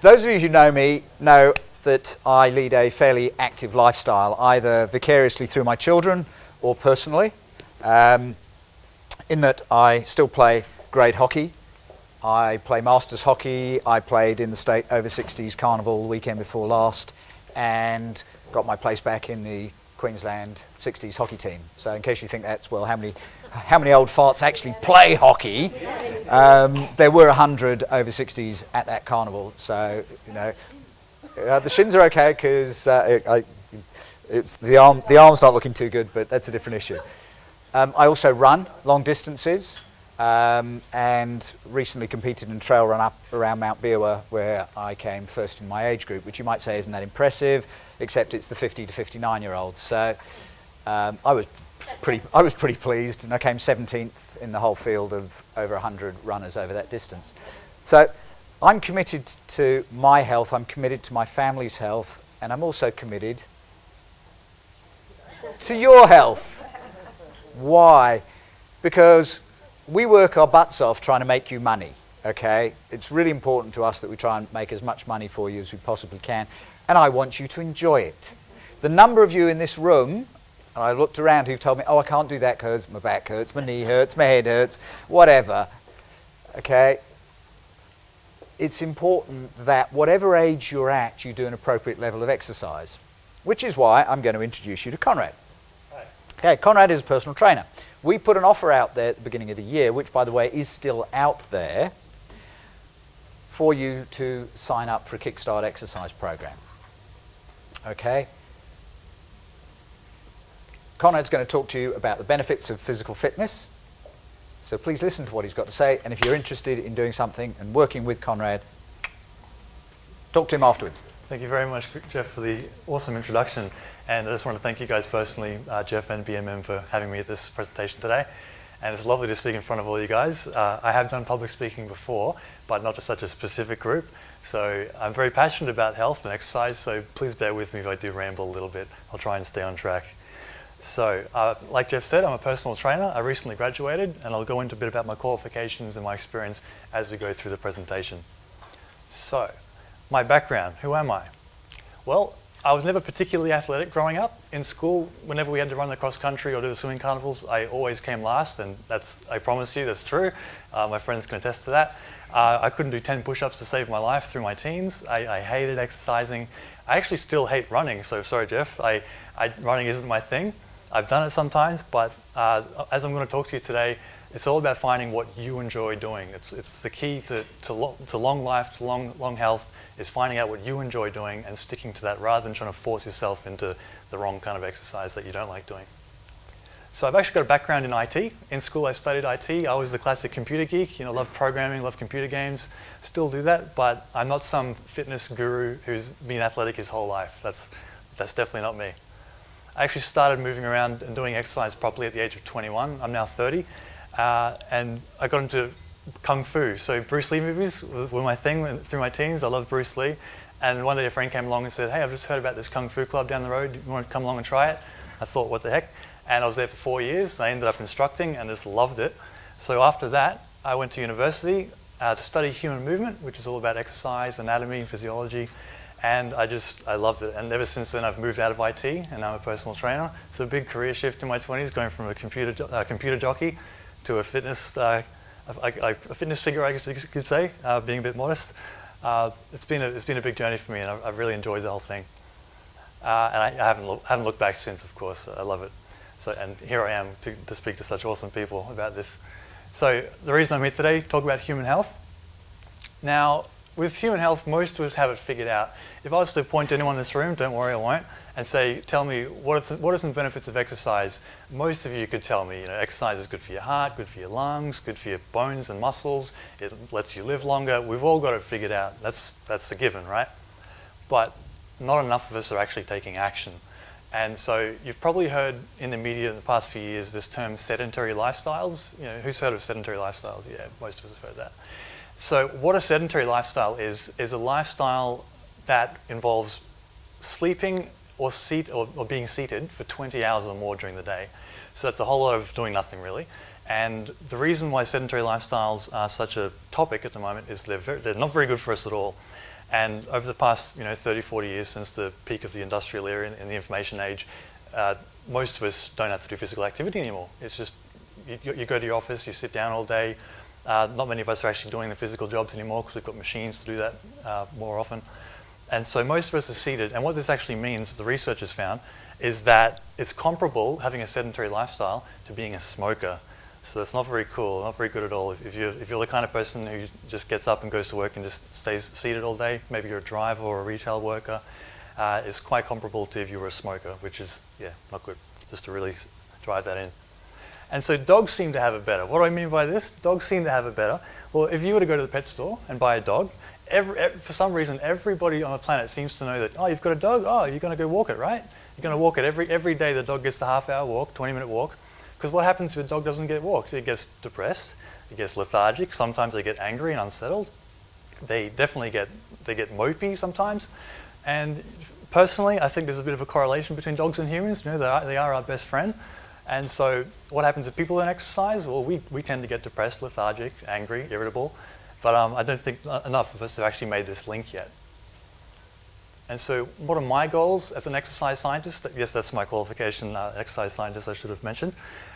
Those of you who know me know that I lead a fairly active lifestyle, either vicariously through my children or personally, in that I still play grade hockey. I play masters hockey. I played in the state over 60s carnival the weekend before last and got my place back in the Queensland 60s hockey team. So in case you think that's, well, how many old farts actually play hockey, there were 100 over 60s at that carnival. So, you know, the shins are okay because it's the arm's not looking too good, but that's a different issue. I also run long distances and recently competed in trail run up around Mount Biwa, where I came first in my age group, which you might say isn't that impressive, except it's the 50 to 59-year-olds. So I was pretty pleased, and I came 17th in the whole field of over 100 runners over that distance. So I'm committed to my health, I'm committed to my family's health, and I'm also committed to your health. Why? Because we work our butts off trying to make you money, okay? It's really important to us that we try and make as much money for you as we possibly can, and I want you to enjoy it. The number of you in this room, and I looked around, who've told me, oh, I can't do that because my back hurts, my knee hurts, my head hurts, whatever, okay? It's important that whatever age you're at, you do an appropriate level of exercise, which is why I'm going to introduce you to Conrad. Hi. Okay, Conrad is a personal trainer. We put an offer out there at the beginning of the year, which, by the way, is still out there, for you to sign up for a Kickstart exercise program. Okay? Conrad's going to talk to you about the benefits of physical fitness. So please listen to what he's got to say, and if you're interested in doing something and working with Conrad, talk to him afterwards. Thank you very much, Jeff, for the awesome introduction. And I just want to thank you guys personally, Jeff and BMM, for having me at this presentation today. And it's lovely to speak in front of all you guys. I have done public speaking before, but not to such a specific group. So I'm very passionate about health and exercise, so please bear with me if I do ramble a little bit. I'll try and stay on track. So, like Jeff said, I'm a personal trainer. I recently graduated, and I'll go into a bit about my qualifications and my experience as we go through the presentation. So, my background, who am I? Well, I was never particularly athletic growing up. In school, whenever we had to run the cross country or do the swimming carnivals, I always came last, and I promise you, that's true. My friends can attest to that. I couldn't do 10 push-ups to save my life through my teens. I hated exercising. I actually still hate running, so sorry, Jeff. Running isn't my thing. I've done it sometimes, but as I'm going to talk to you today, it's all about finding what you enjoy doing. It's the key to long life, to long health, is finding out what you enjoy doing and sticking to that rather than trying to force yourself into the wrong kind of exercise that you don't like doing. So I've actually got a background in IT. In school I studied IT. I was the classic computer geek, love programming, love computer games, still do that, but I'm not some fitness guru who's been athletic his whole life. That's definitely not me. I actually started moving around and doing exercise properly at the age of 21. I'm now 30, and I got into Kung Fu. So Bruce Lee movies were my thing through my teens. I loved Bruce Lee. And one day a friend came along and said, hey, I've just heard about this Kung Fu club down the road. You want to come along and try it? I thought, what the heck? And I was there for 4 years. And I ended up instructing and just loved it. So after that, I went to university to study human movement, which is all about exercise, anatomy, physiology. And I loved it. And ever since then, I've moved out of IT, and I'm a personal trainer. It's a big career shift in my 20s, going from a computer jockey to a fitness figure, I guess you could say, being a bit modest. It's been a big journey for me, and I've really enjoyed the whole thing. And I haven't looked back since, of course. I love it. So, and here I am to speak to such awesome people about this. So the reason I'm here today, talk about human health. Now, with human health, most of us have it figured out. If I was to point to anyone in this room, don't worry, I won't, and say, tell me, what are some benefits of exercise? Most of you could tell me, exercise is good for your heart, good for your lungs, good for your bones and muscles. It lets you live longer. We've all got it figured out. That's a given, right? But not enough of us are actually taking action. And so you've probably heard in the media in the past few years this term sedentary lifestyles. Who's heard of sedentary lifestyles? Yeah, most of us have heard that. So what a sedentary lifestyle is a lifestyle that involves sleeping or being seated for 20 hours or more during the day. So that's a whole lot of doing nothing really. And the reason why sedentary lifestyles are such a topic at the moment is they're not very good for us at all. And over the past 30, 40 years since the peak of the industrial era in the information age, most of us don't have to do physical activity anymore. It's just, you go to your office, you sit down all day. Not many of us are actually doing the physical jobs anymore because we've got machines to do that more often. And so most of us are seated. And what this actually means, the research has found, is that it's comparable, having a sedentary lifestyle, to being a smoker. So that's not very cool, not very good at all. If you're the kind of person who just gets up and goes to work and just stays seated all day, maybe you're a driver or a retail worker, it's quite comparable to if you were a smoker, which is, not good, just to really drive that in. And so dogs seem to have it better. What do I mean by this? Dogs seem to have it better. Well, if you were to go to the pet store and buy a dog, for some reason, everybody on the planet seems to know that, oh, you've got a dog? Oh, you're going to go walk it, right? You're going to walk it every day. The dog gets the half-hour walk, 20-minute walk. Because what happens if a dog doesn't get walked? It gets depressed, it gets lethargic, sometimes they get angry and unsettled. They definitely get mopey sometimes. And personally, I think there's a bit of a correlation between dogs and humans. They are our best friend. And so what happens if people don't exercise? Well, we tend to get depressed, lethargic, angry, irritable. But I don't think enough of us have actually made this link yet. And so what are my goals as an exercise scientist? Yes, that's my qualification, exercise scientist, I should have mentioned.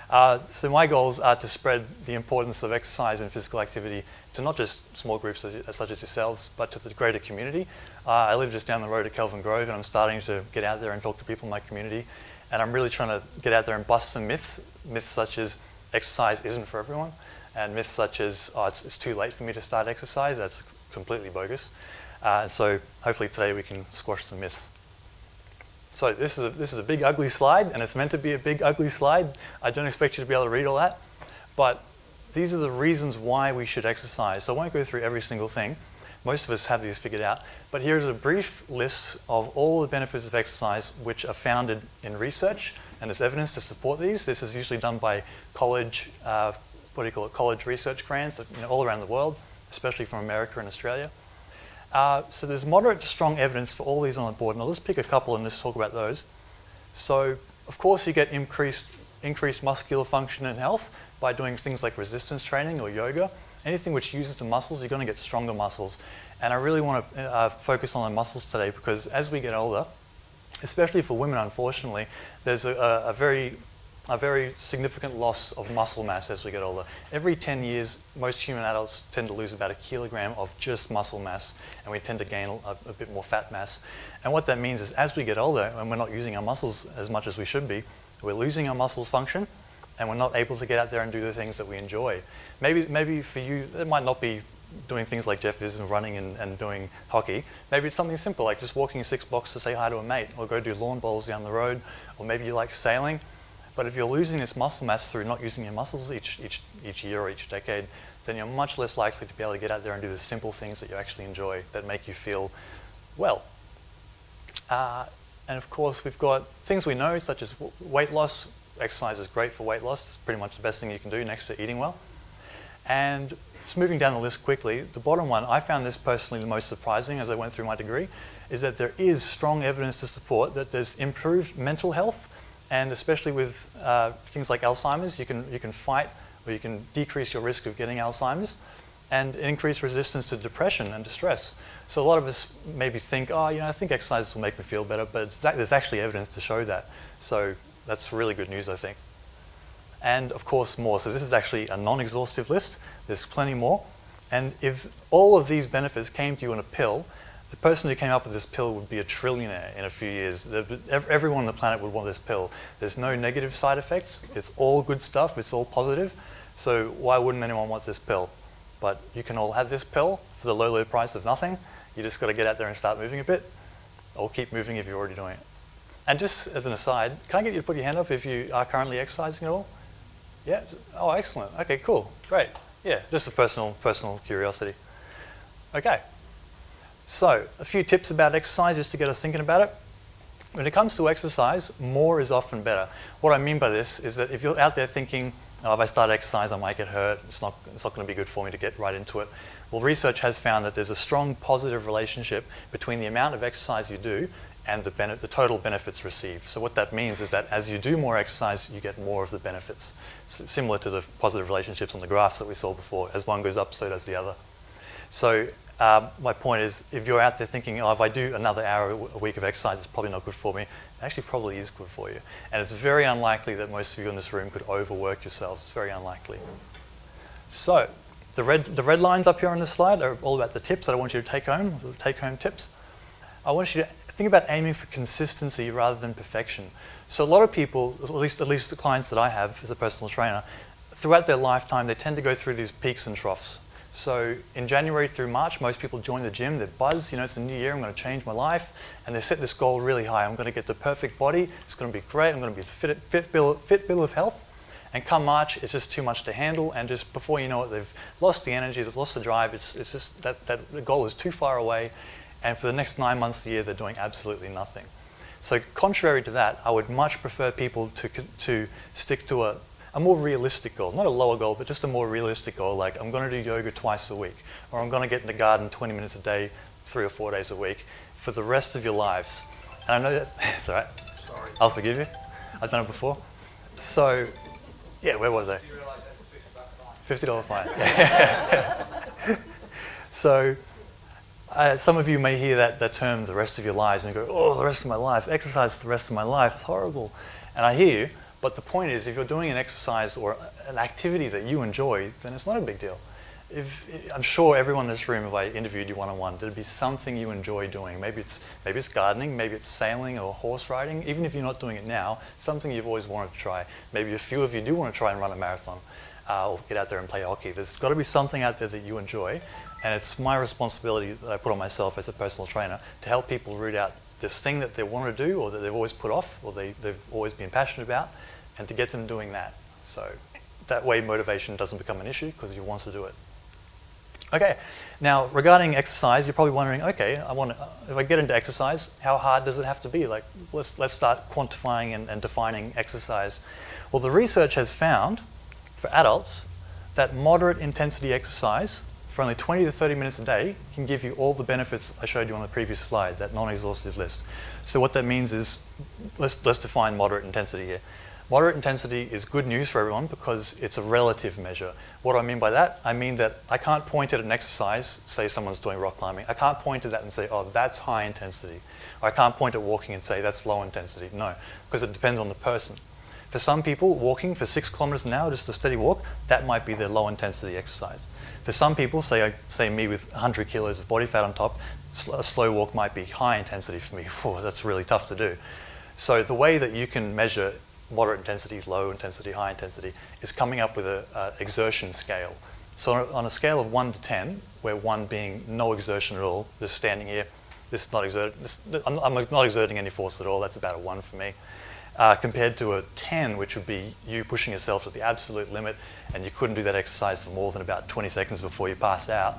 So my goals are to spread the importance of exercise and physical activity to not just small groups such as yourselves, but to the greater community. I live just down the road at Kelvin Grove, and I'm starting to get out there and talk to people in my community. And I'm really trying to get out there and bust some myths such as exercise isn't for everyone, and myths such as, oh, it's too late for me to start exercise. That's completely bogus. So hopefully today we can squash some myths. So this is a big ugly slide, and it's meant to be a big ugly slide. I don't expect you to be able to read all that, but these are the reasons why we should exercise. So I won't go through every single thing. Most of us have these figured out, but here's a brief list of all the benefits of exercise which are founded in research, and there's evidence to support these. This is usually done by college, college research grants all around the world, especially from America and Australia. So there's moderate to strong evidence for all these on the board, and I'll just pick a couple and just talk about those. So, of course, you get increased muscular function and health by doing things like resistance training or yoga. Anything which uses the muscles, you're going to get stronger muscles. And I really want to focus on the muscles today because as we get older, especially for women, unfortunately, there's a very significant loss of muscle mass as we get older. Every 10 years, most human adults tend to lose about 1 kilogram of just muscle mass, and we tend to gain a bit more fat mass. And what that means is as we get older, and we're not using our muscles as much as we should be, we're losing our muscles function, and we're not able to get out there and do the things that we enjoy. Maybe for you, it might not be doing things like Jeff is and running and doing hockey. Maybe it's something simple, like just walking 6 blocks to say hi to a mate, or go do lawn bowls down the road, or maybe you like sailing. But if you're losing this muscle mass through not using your muscles each year or each decade, then you're much less likely to be able to get out there and do the simple things that you actually enjoy that make you feel well. And of course, we've got things we know, such as weight loss. Exercise is great for weight loss. It's pretty much the best thing you can do next to eating well. And just moving down the list quickly, the bottom one, I found this personally the most surprising as I went through my degree, is that there is strong evidence to support that there's improved mental health. And especially with things like Alzheimer's, you can fight or you can decrease your risk of getting Alzheimer's and increase resistance to depression and distress. So a lot of us maybe think, oh, I think exercise will make me feel better, but there's actually evidence to show that. So that's really good news, I think. And of course, more. So this is actually a non-exhaustive list. There's plenty more. And if all of these benefits came to you in a pill, the person who came up with this pill would be a trillionaire in a few years. Everyone on the planet would want this pill. There's no negative side effects. It's all good stuff. It's all positive. So why wouldn't anyone want this pill? But you can all have this pill for the low, low price of nothing. You just got to get out there and start moving a bit, or keep moving if you're already doing it. And just as an aside, can I get you to put your hand up if you are currently exercising at all? Yeah? Oh, excellent. Okay, cool. Great. Yeah, just for personal curiosity. Okay. So, a few tips about exercise just to get us thinking about it. When it comes to exercise, more is often better. What I mean by this is that if you're out there thinking, oh, if I start exercise, I might get hurt, it's not going to be good for me to get right into it. Well, research has found that there's a strong positive relationship between the amount of exercise you do and the total benefits received. So what that means is that as you do more exercise, you get more of the benefits. Similar to the positive relationships on the graphs that we saw before. As one goes up, so does the other. So My point is, if you're out there thinking, oh, if I do another hour a week of exercise, it's probably not good for me, it actually probably is good for you. And it's very unlikely that most of you in this room could overwork yourselves. It's very unlikely. So, the red lines up here on this slide are all about the tips that I want you to take home, the take-home tips. I want you to think about aiming for consistency rather than perfection. So a lot of people, at least the clients that I have as a personal trainer, throughout their lifetime, they tend to go through these peaks and troughs. So in January through March, most people join the gym, they're buzzed, it's a new year, I'm going to change my life, and they set this goal really high. I'm going to get the perfect body, it's going to be great, I'm going to be a fit bill of health. And come March, it's just too much to handle, and just before you know it, they've lost the energy, they've lost the drive, it's just that the goal is too far away, and for the next 9 months of the year, they're doing absolutely nothing. So contrary to that, I would much prefer people to stick to a more realistic goal, not a lower goal, but just a more realistic goal, like I'm going to do yoga twice a week, or I'm going to get in the garden 20 minutes a day, 3 or 4 days a week, for the rest of your lives. And I know that, it's all right, sorry. I'll forgive you, I've done it before. So, yeah, where was I? Do you realise that's a $50 fine? $50 fine, yeah. So, some of you may hear that term, the rest of your lives, and go, oh, the rest of my life, exercise the rest of my life, it's horrible. And I hear you, but the point is, if you're doing an exercise or an activity that you enjoy, then it's not a big deal. I'm sure everyone in this room, if I interviewed you one-on-one, there'd be something you enjoy doing. Maybe it's gardening, maybe it's sailing or horse riding. Even if you're not doing it now, something you've always wanted to try. Maybe a few of you do want to try and run a marathon or get out there and play hockey. There's got to be something out there that you enjoy, and it's my responsibility that I put on myself as a personal trainer to help people root out this thing that they want to do or that they've always put off or they've always been passionate about, and to get them doing that. So that way motivation doesn't become an issue because you want to do it. Okay, now regarding exercise, you're probably wondering, okay, if I get into exercise, how hard does it have to be? Like, let's start quantifying and defining exercise. Well, the research has found, for adults, that moderate intensity exercise for only 20 to 30 minutes a day can give you all the benefits I showed you on the previous slide, that non-exhaustive list. So what that means is, let's define moderate intensity here. Moderate intensity is good news for everyone because it's a relative measure. What do I mean by that? I mean that I can't point at an exercise, say someone's doing rock climbing, I can't point at that and say, oh, that's high intensity. Or I can't point at walking and say, that's low intensity. No, because it depends on the person. For some people, walking for 6 kilometers an hour, just a steady walk, that might be their low intensity exercise. For some people, say me with 100 kilos of body fat on top, a slow walk might be high intensity for me. Whew, that's really tough to do. So the way that you can measure moderate intensity, low intensity, high intensity, is coming up with an exertion scale. So on a scale of 1 to 10, where 1 being no exertion at all, just standing here, I'm not exerting any force at all, that's about a 1 for me, compared to a 10, which would be you pushing yourself to the absolute limit, and you couldn't do that exercise for more than about 20 seconds before you pass out.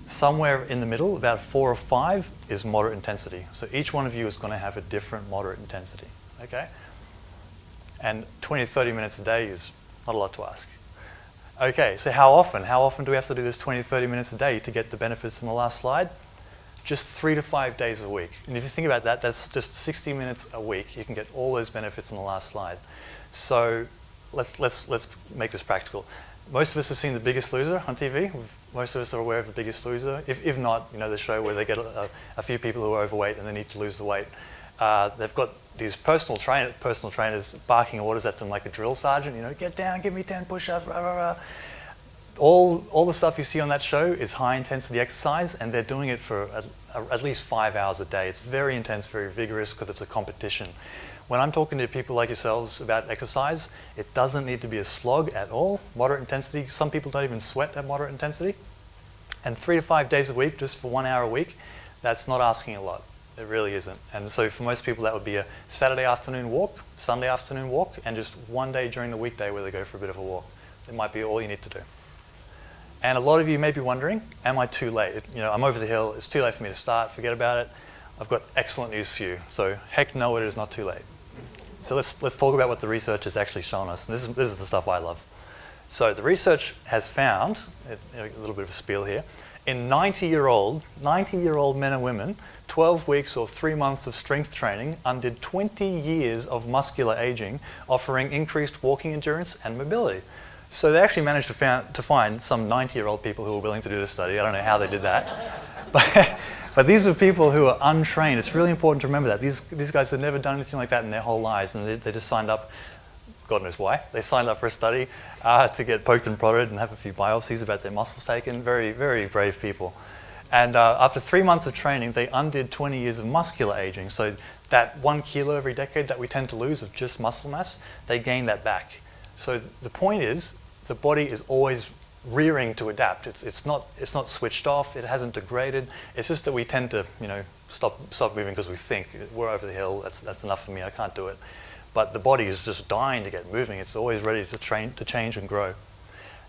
Somewhere in the middle, about 4 or 5, is moderate intensity. So each one of you is going to have a different moderate intensity, okay? And 20 to 30 minutes a day is not a lot to ask. Okay, so how often? How often do we have to do this 20 to 30 minutes a day to get the benefits in the last slide? Just 3 to 5 days a week. And if you think about that, that's just 60 minutes a week. You can get all those benefits in the last slide. So let's make this practical. Most of us have seen The Biggest Loser on TV. Most of us are aware of The Biggest Loser. If not, the show where they get a few people who are overweight and they need to lose the weight. They've got these personal trainers barking orders at them like a drill sergeant, get down, give me 10 push-ups, rah, rah, rah. All the stuff you see on that show is high intensity exercise, and they're doing it for at least 5 hours a day. It's very intense, very vigorous because it's a competition. When I'm talking to people like yourselves about exercise, it doesn't need to be a slog at all. Moderate intensity, some people don't even sweat at moderate intensity. And 3 to 5 days a week, just for 1 hour a week, that's not asking a lot. It really isn't. And so for most people, that would be a Saturday afternoon walk, Sunday afternoon walk, and just 1 day during the weekday where they go for a bit of a walk. It might be all you need to do. And a lot of you may be wondering, am I too late? I'm over the hill, it's too late for me to start, forget about it. I've got excellent news for you. So heck no, it is not too late. So let's talk about what the research has actually shown us. And this is the stuff I love. So the research has found, a little bit of a spiel here, in 90-year-old men and women, 12 weeks or 3 months of strength training undid 20 years of muscular aging, offering increased walking endurance and mobility. So they actually managed to find some 90-year-old people who were willing to do this study. I don't know how they did that. But these are people who are untrained. It's really important to remember that. These guys have never done anything like that in their whole lives, and they just signed up, God knows why. They signed up for a study to get poked and prodded and have a few biopsies about their muscles taken. Very, very brave people. And after 3 months of training, they undid 20 years of muscular aging. So that 1 kilo every decade that we tend to lose of just muscle mass, they gain that back. So the point is, the body is always rearing to adapt. It's not switched off. It hasn't degraded. It's just that we tend to, stop moving because we think we're over the hill. That's enough for me. I can't do it. But the body is just dying to get moving. It's always ready to change and grow.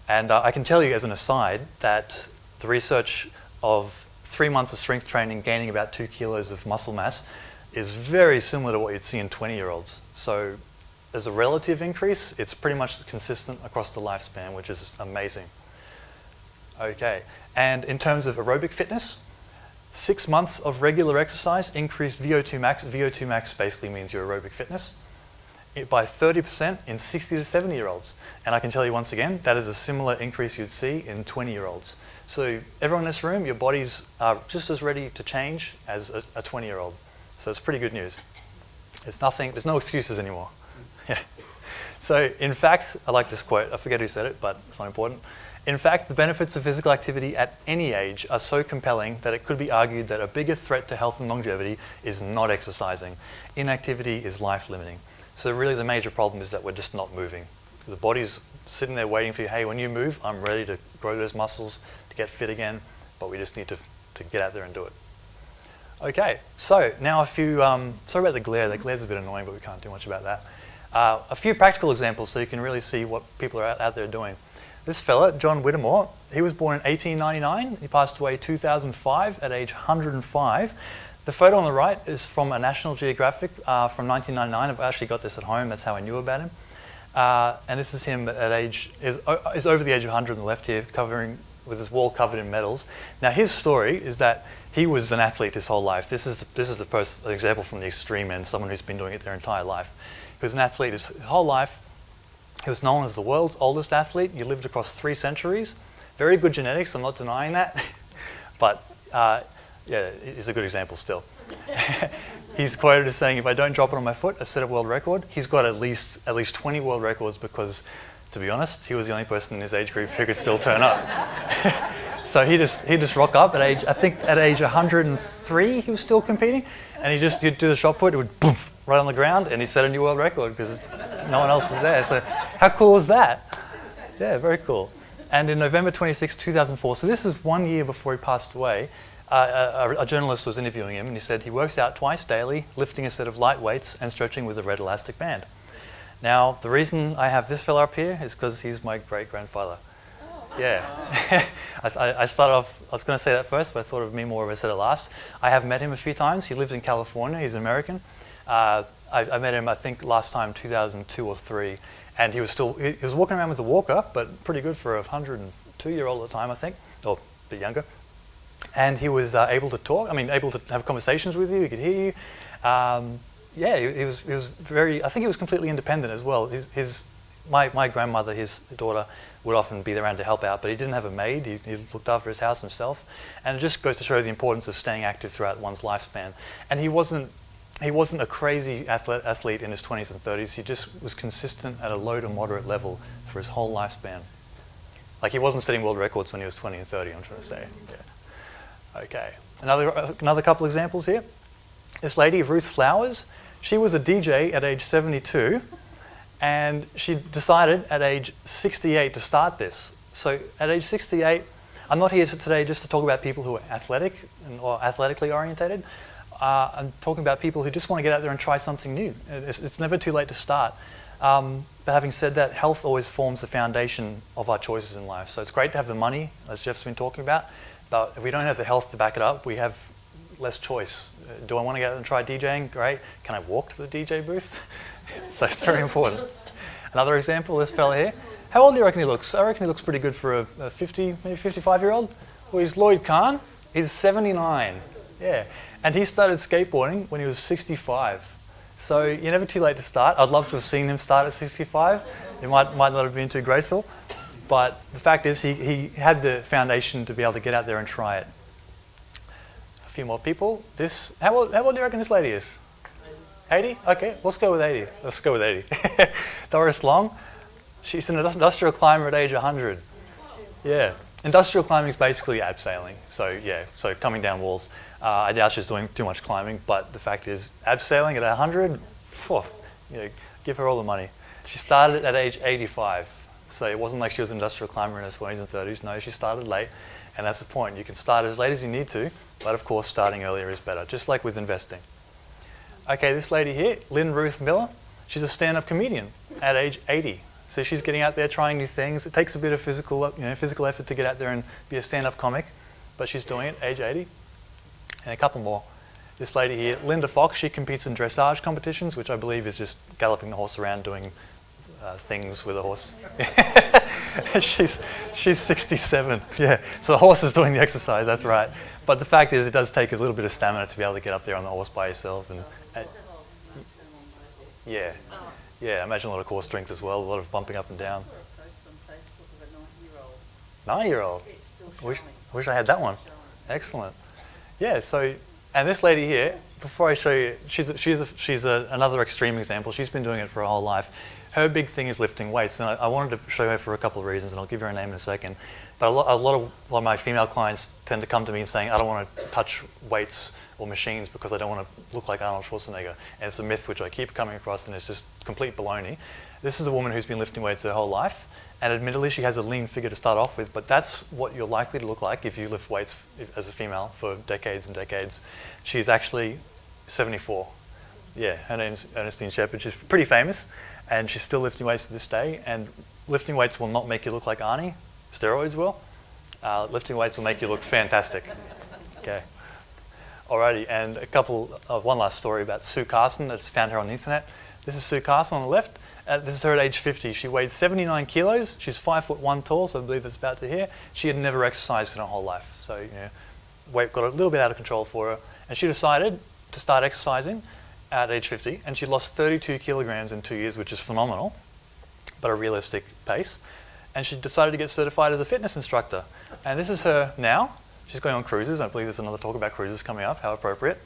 And I can tell you as an aside that the research of 3 months of strength training gaining about 2 kilos of muscle mass is very similar to what you'd see in 20-year-olds. So as a relative increase, it's pretty much consistent across the lifespan, which is amazing. Okay, and in terms of aerobic fitness, 6 months of regular exercise increased VO2 max. VO2 max basically means your aerobic fitness by 30% in 60 to 70-year-olds. And I can tell you once again, that is a similar increase you'd see in 20-year-olds. So everyone in this room, your bodies are just as ready to change as a 20-year-old. So it's pretty good news. There's no excuses anymore. Yeah. So in fact, I like this quote. I forget who said it, but it's not important. In fact, the benefits of physical activity at any age are so compelling that it could be argued that a bigger threat to health and longevity is not exercising. Inactivity is life-limiting. So really the major problem is that we're just not moving. The body's sitting there waiting for you. Hey, when you move, I'm ready to grow those muscles, to get fit again, but we just need to get out there and do it. Okay, so now a few, sorry about the glare. The glare's a bit annoying, but we can't do much about that. A few practical examples so you can really see what people are out there doing. This fella, John Whittemore, he was born in 1899. He passed away 2005 at age 105. The photo on the right is from a National Geographic from 1999. I've actually got this at home. That's how I knew about him. And this is him at age, is over the age of 100 on the left here, with his wall covered in medals. Now his story is that he was an athlete his whole life. This is an example from the extreme end, someone who's been doing it their entire life. He was an athlete his whole life. He was known as the world's oldest athlete. He lived across 3 centuries. Very good genetics, I'm not denying that. But yeah, he's a good example still. He's quoted as saying, if I don't drop it on my foot, I set a world record. He's got at least 20 world records because, to be honest, he was the only person in his age group who could still turn up. So he'd just rock up at age 103 he was still competing, and he'd do the shot put, it would boom, right on the ground, and he'd set a new world record because no one else was there. So how cool is that? Yeah, very cool. And in November 26, 2004, so this is 1 year before he passed away, a journalist was interviewing him, and he said he works out twice daily, lifting a set of light weights and stretching with a red elastic band. Now, the reason I have this fella up here is because he's my great-grandfather. Yeah. I started off, I was going to say that first, but I thought of me more if I said it last. I have met him a few times. He lives in California. He's an American. I met him, I think, last time, 2002 or 3. And he was walking around with a walker, but pretty good for a 102-year-old at the time, I think, or a bit younger. And he was able to talk, able to have conversations with you. He could hear you. Yeah, he was very, I think he was completely independent as well. My grandmother, his daughter, would often be around to help out, but he didn't have a maid. He looked after his house himself. And it just goes to show the importance of staying active throughout one's lifespan. And he wasn't a crazy athlete in his 20s and 30s. He just was consistent at a low to moderate level for his whole lifespan. Like he wasn't setting world records when he was 20 and 30, I'm trying to say. Yeah. Okay, another couple examples here. This lady, Ruth Flowers, she was a DJ at age 72, and she decided at age 68 to start this. So at age 68, I'm not here today just to talk about people who are athletic or athletically orientated. I'm talking about people who just want to get out there and try something new. It's never too late to start. But having said that, health always forms the foundation of our choices in life. So it's great to have the money, as Jeff's been talking about, but if we don't have the health to back it up, we have less choice. Do I want to get out and try DJing? Great. Can I walk to the DJ booth? So it's very important. Another example, this fella here. How old do you reckon he looks? I reckon he looks pretty good for a 50, maybe 55-year-old. Well, he's Lloyd Kahn. He's 79. Yeah. And he started skateboarding when he was 65. So you're never too late to start. I'd love to have seen him start at 65. It might not have been too graceful. But the fact is he had the foundation to be able to get out there and try it. few more people. How old do you reckon this lady is? 80? Okay, let's go with 80. Let's go with 80. Doris Long, she's an industrial climber at age 100. Yeah, industrial climbing is basically abseiling. So yeah, so coming down walls. I doubt she's doing too much climbing, but the fact is, abseiling at 100, give her all the money. She started at age 85. So it wasn't like she was an industrial climber in her 20s and 30s. No, she started late, and that's the point. You can start as late as you need to, but of course starting earlier is better, just like with investing. Okay, this lady here, Lynn Ruth Miller, she's a stand-up comedian at age 80. So she's getting out there trying new things. It takes a bit of physical effort to get out there and be a stand-up comic, but she's doing it at age 80. And a couple more. This lady here, Linda Fox, she competes in dressage competitions, which I believe is just galloping the horse around doing things with a horse. she's 67. Yeah, so the horse is doing the exercise. That's right. But the fact is, it does take a little bit of stamina to be able to get up there on the horse by yourself. And yeah. Imagine a lot of core strength as well. A lot of bumping up and down. 9-year-old. Wish I had that one. Excellent. Yeah. So, and this lady here, before I show you, she's another extreme example. She's been doing it for her whole life. Her big thing is lifting weights, and I wanted to show her for a couple of reasons, and I'll give her a name in a second. But a lot of my female clients tend to come to me and saying, I don't want to touch weights or machines because I don't want to look like Arnold Schwarzenegger. And it's a myth which I keep coming across, and it's just complete baloney. This is a woman who's been lifting weights her whole life, and admittedly she has a lean figure to start off with, but that's what you're likely to look like if you lift weights as a female for decades and decades. She's actually 74. Yeah, her name's Ernestine Shepherd. She's pretty famous, and she's still lifting weights to this day, and lifting weights will not make you look like Arnie. Steroids will. Lifting weights will make you look fantastic. Okay. Alrighty, and one last story about Sue Carson. That's found her on the internet. This is Sue Carson on the left. This is her at age 50. She weighed 79 kilos. She's 5'1" tall, so I believe that's about to here. She had never exercised in her whole life, so weight got a little bit out of control for her, and she decided to start exercising at age 50, and she lost 32 kilograms in 2 years, which is phenomenal, but a realistic pace. And she decided to get certified as a fitness instructor. And this is her now. She's going on cruises. I believe there's another talk about cruises coming up, how appropriate.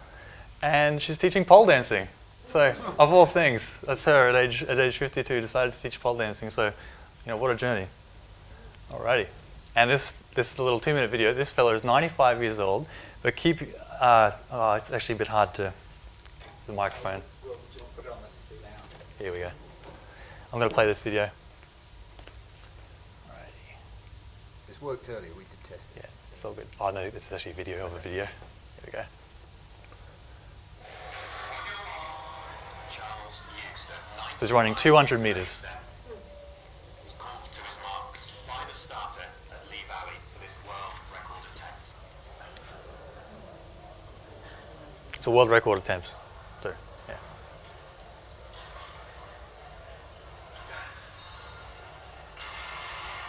And she's teaching pole dancing. So, of all things, that's her at age 52, decided to teach pole dancing. So, what a journey. Alrighty. And this is a little 2-minute video. This fella is 95 years old, but it's actually a bit hard to, the microphone. Here we go. I'm going to play this video. Alrighty. This worked earlier, we did test it. Yeah, it's all good. Oh no, it's actually a video of a video. Here we go. He's running 200 meters. He's called to his marks by the starter at Lee Valley for this world record attempt. It's a world record attempt. So, yeah.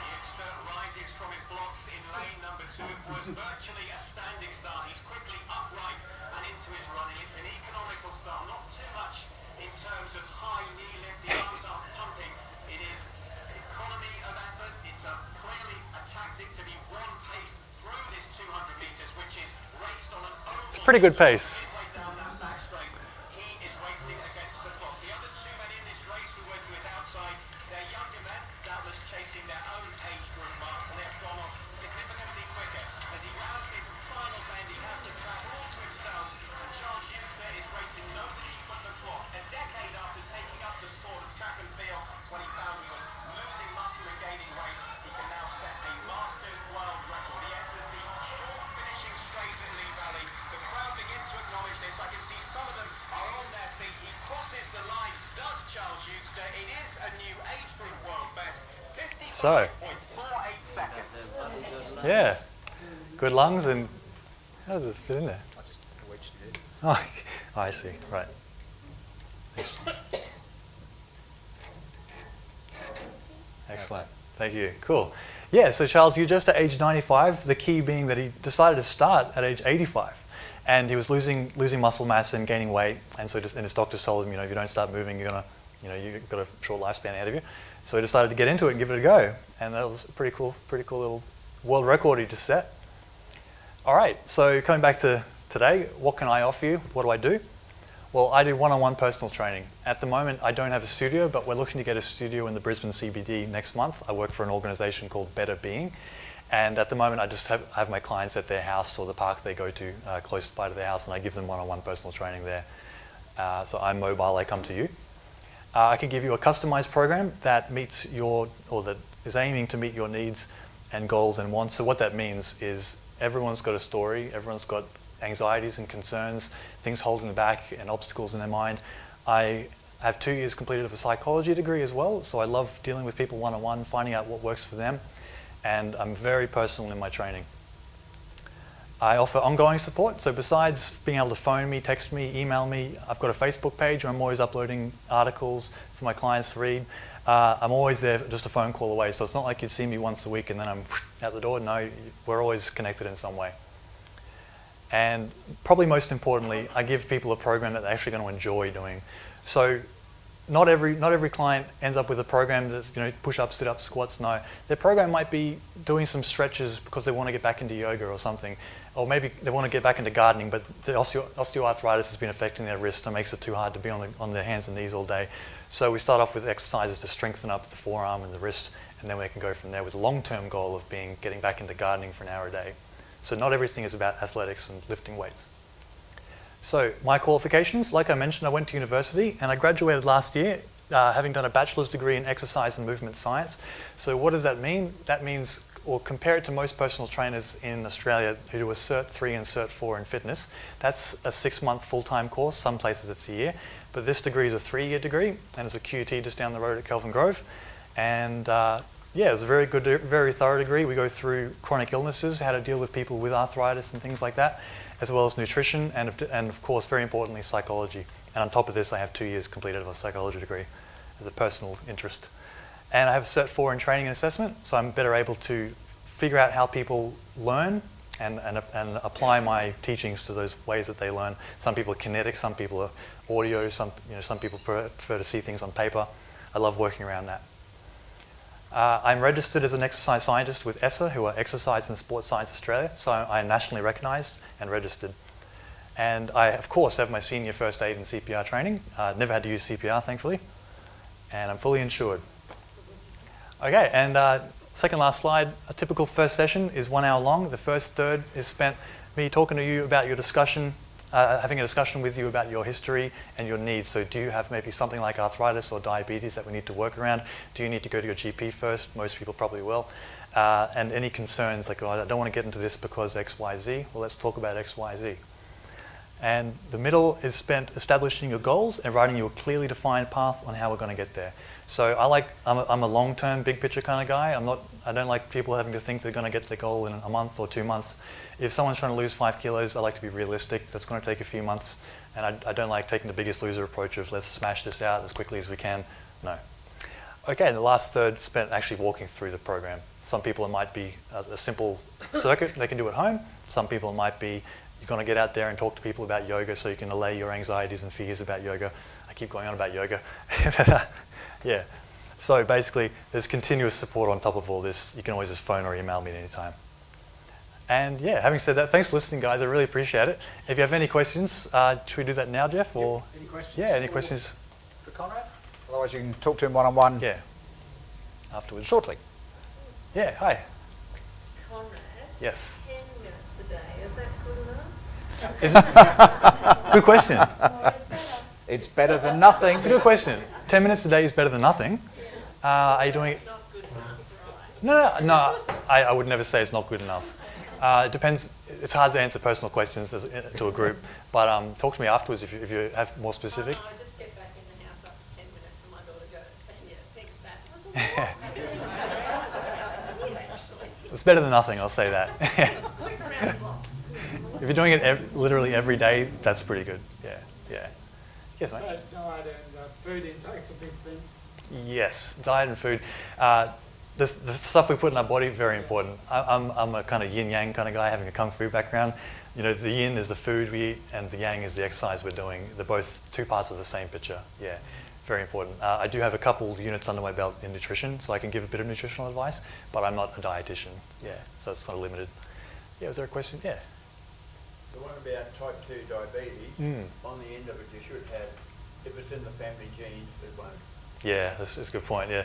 Youngster rises from his blocks in lane number 2. It was virtually a standing start. He's quickly upright and into his running. It's an economical start, not too much in terms of high knee lift. The arms are pumping. It is economy of effort. It's clearly a tactic to be one pace through this 200 meters, which is raced on an oval. It's a pretty good pace. Midway down that back straight, he is racing against the clock. The other 2 men in this race who were to his outside, they're younger men, doubtless chasing their own age group mark, and they've gone on significantly quicker. As he rounds this final bend, he has to track all to himself, and Charles Schuster is racing nobody but the clock. A decade after taking up the sport of track and field, when he found he was losing muscle and gaining weight, he can now set a Masters world record. He enters the short finishing straight at Lee Valley. The crowd begin to acknowledge this. I can see some of them are on their feet. He crosses the line, does Charles Schuster. It is a new age group world best. 55.48 seconds. Yeah. Good lungs, and how does this fit in there? I just wedged it in. Oh, I see. Right. Excellent. Thank you. Cool. Yeah, so Charles, you're just at age 95, the key being that he decided to start at age 85. And he was losing muscle mass and gaining weight, and so and his doctors told him, if you don't start moving, you've got a short lifespan ahead of you. So he decided to get into it and give it a go. And that was a pretty cool little world record he just set. All right, so coming back to today, what can I offer you? What do I do? Well, I do one-on-one personal training. At the moment, I don't have a studio, but we're looking to get a studio in the Brisbane CBD next month. I work for an organisation called Better Being. And at the moment, I just have my clients at their house or the park they go to close by to their house, and I give them one-on-one personal training there. So I'm mobile, I come to you. I can give you a customized program that meets that is aiming to meet your needs and goals and wants. So what that means is everyone's got a story, everyone's got anxieties and concerns, things holding them back and obstacles in their mind. I have 2 years completed of a psychology degree as well, so I love dealing with people one-on-one, finding out what works for them, and I'm very personal in my training. I offer ongoing support, so besides being able to phone me, text me, email me, I've got a Facebook page where I'm always uploading articles for my clients to read. I'm always there just a phone call away, so it's not like you see me once a week and then I'm out the door. No, we're always connected in some way. And probably most importantly, I give people a program that they're actually going to enjoy doing. So not every client ends up with a program that's push-ups, sit-ups, squats. No, their program might be doing some stretches because they want to get back into yoga or something, or maybe they want to get back into gardening, but the osteoarthritis has been affecting their wrist and makes it too hard to be on their hands and knees all day. So we start off with exercises to strengthen up the forearm and the wrist, and then we can go from there with a long-term goal of getting back into gardening for an hour a day. So not everything is about athletics and lifting weights. So my qualifications, like I mentioned, I went to university and I graduated last year having done a bachelor's degree in exercise and movement science. So what does that mean? That means, or compare it to most personal trainers in Australia who do a Cert 3 and Cert 4 in fitness. That's a 6-month full-time course. Some places it's a year. But this degree is a 3-year degree and it's a QT just down the road at Kelvin Grove. And it's a very good, very thorough degree. We go through chronic illnesses, how to deal with people with arthritis and things like that, as well as nutrition, and of course, very importantly, psychology. And on top of this, I have 2 years completed of a psychology degree as a personal interest. And I have a Cert 4 in training and assessment, so I'm better able to figure out how people learn and apply my teachings to those ways that they learn. Some people are kinetic, some people are audio, some people prefer to see things on paper. I love working around that. I'm registered as an exercise scientist with ESSA, who are Exercise and Sports Science Australia, so I'm nationally recognised and registered. And I, of course, have my senior first aid and CPR training. Never had to use CPR, thankfully, and I'm fully insured. Okay, and second last slide, a typical first session is 1 hour long. The first third is spent me talking to you about your discussion, having a discussion with you about your history and your needs. So do you have maybe something like arthritis or diabetes that we need to work around? Do you need to go to your GP first? Most people probably will. And any concerns like, oh, I don't want to get into this because X, Y, Z. Well, let's talk about X, Y, Z. And the middle is spent establishing your goals and writing you a clearly defined path on how we're going to get there. So I'm a long-term, big picture kind of guy. I don't like people having to think they're going to get their goal in a month or 2 months. If someone's trying to lose 5 kilos, I like to be realistic. That's going to take a few months. And I don't like taking the biggest loser approach of let's smash this out as quickly as we can. No. Okay, the last third spent actually walking through the program. Some people it might be a simple circuit they can do at home. Some people it might be you're going to get out there and talk to people about yoga so you can allay your anxieties and fears about yoga. I keep going on about yoga. Yeah. So basically, there's continuous support on top of all this. You can always just phone or email me at any time. And yeah, having said that, thanks for listening, guys. I really appreciate it. If you have any questions, should we do that now, Jeff? Or any questions? Yeah, any questions for Conrad? Otherwise, you can talk to him one-on-one. Yeah. Afterwards. Shortly. Yeah. Hi. Conrad. Yes. 10 minutes a day. Is that good enough? Good question. It's better than nothing. It's a good question. 10 minutes a day is better than nothing. Are you doing it? Not good enough. No. I would never say it's not good enough. It depends. It's hard to answer personal questions to a group, but talk to me afterwards if you have more specific. Oh, no, I just get back in the house after 10 minutes and my daughter goes, yeah, think that was a lot. Actually. It's better than nothing, I'll say that. Quick around the block. If you're doing it literally every day, that's pretty good. Yeah. Yes, mate. Diet and food intake's a big thing. Yes, diet and food. The stuff we put in our body, very important. I'm a kind of yin-yang kind of guy, having a kung fu background. The yin is the food we eat, and the yang is the exercise we're doing. They're both two parts of the same picture. Yeah, very important. I do have a couple units under my belt in nutrition, so I can give a bit of nutritional advice, but I'm not a dietitian. Yeah, so it's not limited. Yeah, was there a question? Yeah. the one about type 2 diabetes, on the end of it you should have, if it's in the family genes, it won't. Yeah, that's a good point. Yeah,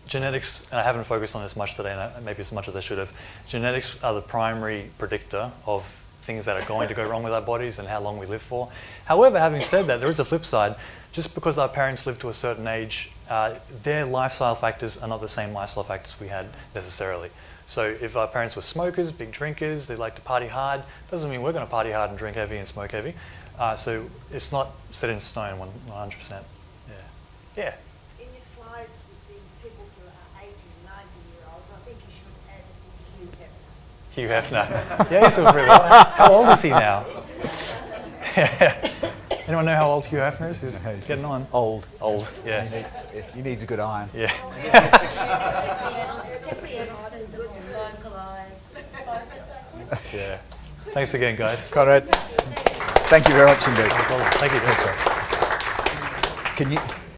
genetics. And I haven't focused on this much today, and maybe as much as I should have. Genetics are the primary predictor of things that are going to go wrong with our bodies and how long we live for. However, having said that, there is a flip side. Just because our parents live to a certain age, their lifestyle factors are not the same lifestyle factors we had necessarily. So if our parents were smokers, big drinkers, they like to party hard, doesn't mean we're going to party hard and drink heavy and smoke heavy. So it's not set in stone 100%. Yeah. In your slides with the people who are 80 and 90-year-olds, I think you should add Hugh Hefner. Hugh Hefner. Yeah, he's doing pretty well. How old is he now? Anyone know how old Hugh Hefner is? He's getting on. Old, yeah. He needs a good iron. Yeah. Yeah. Thanks again, guys. Conrad, thank you very much indeed. Thank you. Can you?